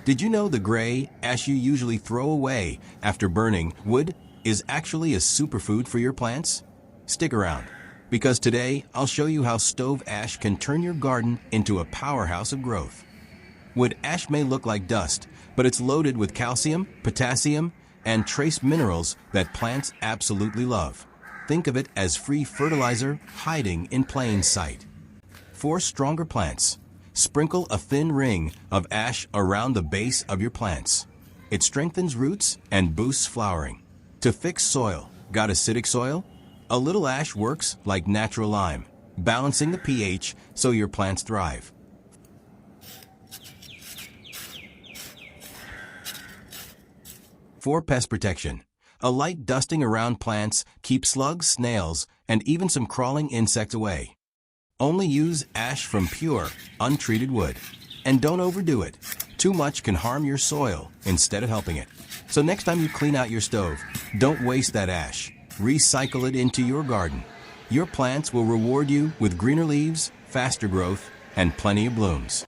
Did you know the gray ash you usually throw away after burning wood is actually a superfood for your plants? Stick around, because today I'll show you how stove ash can turn your garden into a powerhouse of growth. Wood ash may look like dust, but it's loaded with calcium, potassium, and trace minerals that plants absolutely love. Think of it as free fertilizer hiding in plain sight. For stronger plants, sprinkle a thin ring of ash around the base of your plants. It strengthens roots and boosts flowering. To fix soil, got acidic soil? A little ash works like natural lime, balancing the pH so your plants thrive. For pest protection, a light dusting around plants keeps slugs, snails, and even some crawling insects away. Only use ash from pure, untreated wood. And don't overdo it. Too much can harm your soil instead of helping it. So next time you clean out your stove, don't waste that ash. Recycle it into your garden. Your plants will reward you with greener leaves, faster growth, and plenty of blooms.